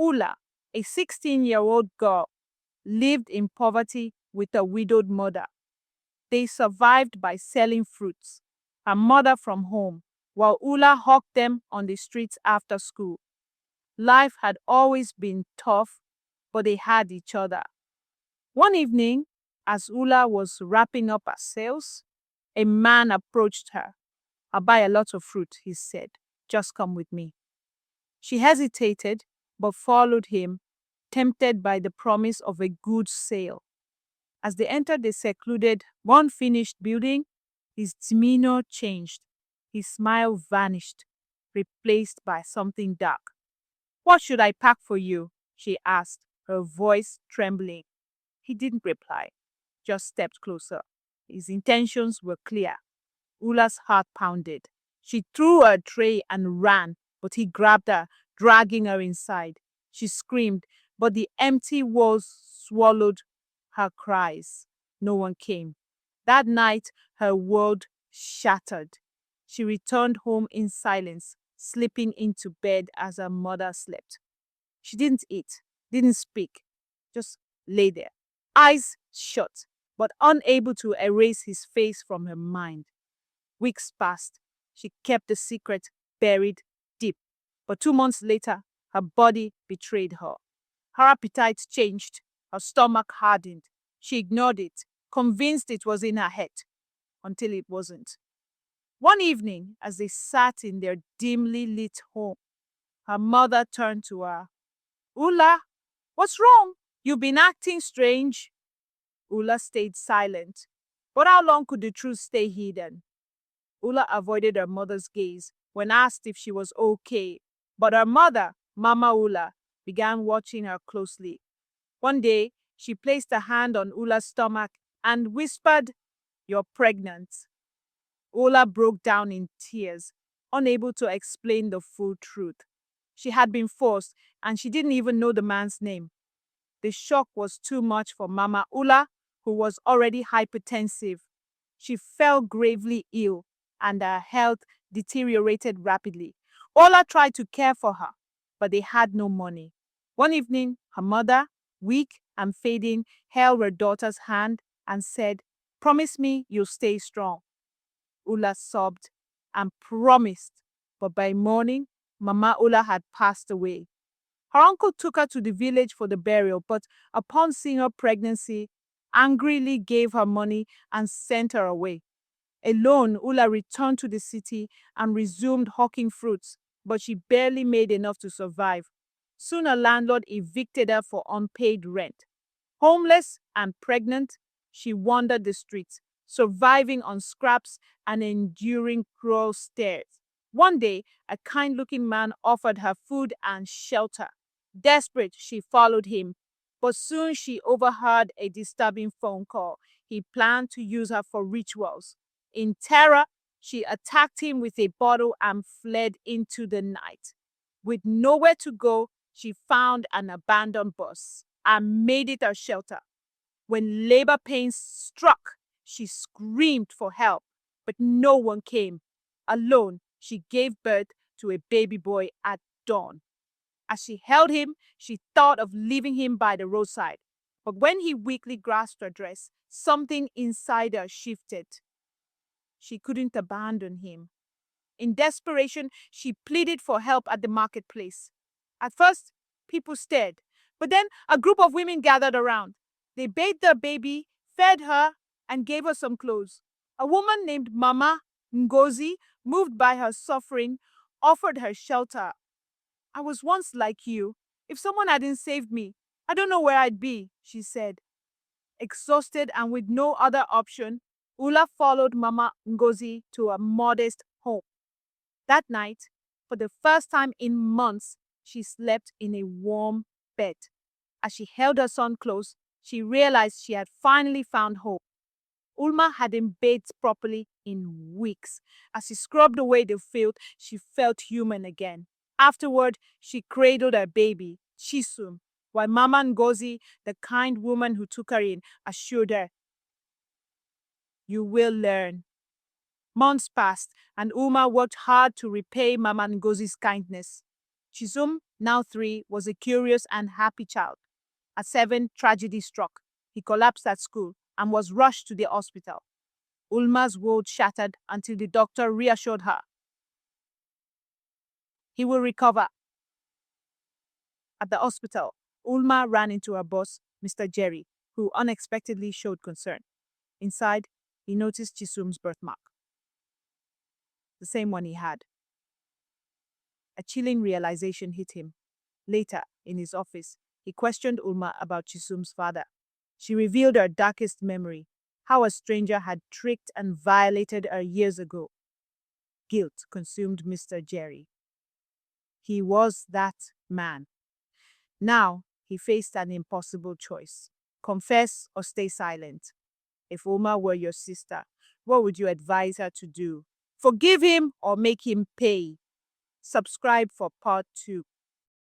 Ula, a 16-year-old girl, lived in poverty with a widowed mother. They survived by selling fruits, her mother from home, while Ula hawked them on the streets after school. Life had always been tough, but they had each other. One evening, as Ula was wrapping up her sales, a man approached her. "I'll buy a lot of fruit," he said. "Just come with me." She hesitated, but followed him, tempted by the promise of a good sale. As they entered the secluded, unfinished building, his demeanor changed. His smile vanished, replaced by something dark. "What should I pack for you?" she asked, her voice trembling. He didn't reply, just stepped closer. His intentions were clear. Ula's heart pounded. She threw her tray and ran, but he grabbed her, dragging her inside. She screamed, but the empty walls swallowed her cries. No one came. That night, her world shattered. She returned home in silence, slipping into bed as her mother slept. She didn't eat, didn't speak, just lay there, eyes shut, but unable to erase his face from her mind. Weeks passed. She kept the secret buried deep. But 2 months later, her body betrayed her. Her appetite changed. Her stomach hardened. She ignored it, convinced it was in her head, until it wasn't. One evening, as they sat in their dimly lit home, her mother turned to her. "Ula, what's wrong? You've been acting strange." Ula stayed silent. But how long could the truth stay hidden? Ula avoided her mother's gaze when asked if she was okay, but her mother, Mama Ula, began watching her closely. One day, she placed a hand on Ula's stomach and whispered, "You're pregnant." Ula broke down in tears, unable to explain the full truth. She had been forced, and she didn't even know the man's name. The shock was too much for Mama Ula, who was already hypertensive. She fell gravely ill, and her health deteriorated rapidly. Ola tried to care for her, but they had no money. One evening, her mother, weak and fading, held her daughter's hand and said, "Promise me you'll stay strong." Ula sobbed and promised, but by morning, Mama Ula had passed away. Her uncle took her to the village for the burial, but upon seeing her pregnancy, angrily gave her money and sent her away. Alone, Ula returned to the city and resumed hawking fruits, but she barely made enough to survive. Soon a landlord evicted her for unpaid rent. Homeless and pregnant, she wandered the streets, surviving on scraps and enduring cruel stares. One day, a kind-looking man offered her food and shelter. Desperate, she followed him, but soon she overheard a disturbing phone call. He planned to use her for rituals. In terror, she attacked him with a bottle and fled into the night. With nowhere to go, she found an abandoned bus and made it her shelter. When labor pains struck, she screamed for help, but no one came. Alone, she gave birth to a baby boy at dawn. As she held him, she thought of leaving him by the roadside. But when he weakly grasped her dress, something inside her shifted. She couldn't abandon him. In desperation, she pleaded for help at the marketplace. At first, people stared, but then a group of women gathered around. They bathed the baby, fed her, and gave her some clothes. A woman named Mama Ngozi, moved by her suffering, offered her shelter. "I was once like you. If someone hadn't saved me, I don't know where I'd be," she said. Exhausted and with no other option, Ula followed Mama Ngozi to a modest home. That night, for the first time in months, she slept in a warm bed. As she held her son close, she realized she had finally found hope. Ulma hadn't bathed properly in weeks. As she scrubbed away the filth, she felt human again. Afterward, she cradled her baby, Chisum, while Mama Ngozi, the kind woman who took her in, assured her, "You will learn." Months passed, and Ulma worked hard to repay Mama Ngozi's kindness. Chisum Now 3 was a curious and happy child. At 7, tragedy struck. He collapsed at school and was rushed to the hospital. Ulma's world shattered until the doctor reassured her he will recover. At the hospital, Ulma ran into her boss, Mr. Jerry, who unexpectedly showed concern. Inside, he noticed Chisum's birthmark, the same one he had. A chilling realization hit him. Later, in his office, he questioned Ulma about Chisum's father. She revealed her darkest memory, how a stranger had tricked and violated her years ago. Guilt consumed Mr. Jerry. He was that man. Now, he faced an impossible choice. Confess or stay silent. If Ulma were your sister, what would you advise her to do? Forgive him or make him pay? Subscribe for part 2.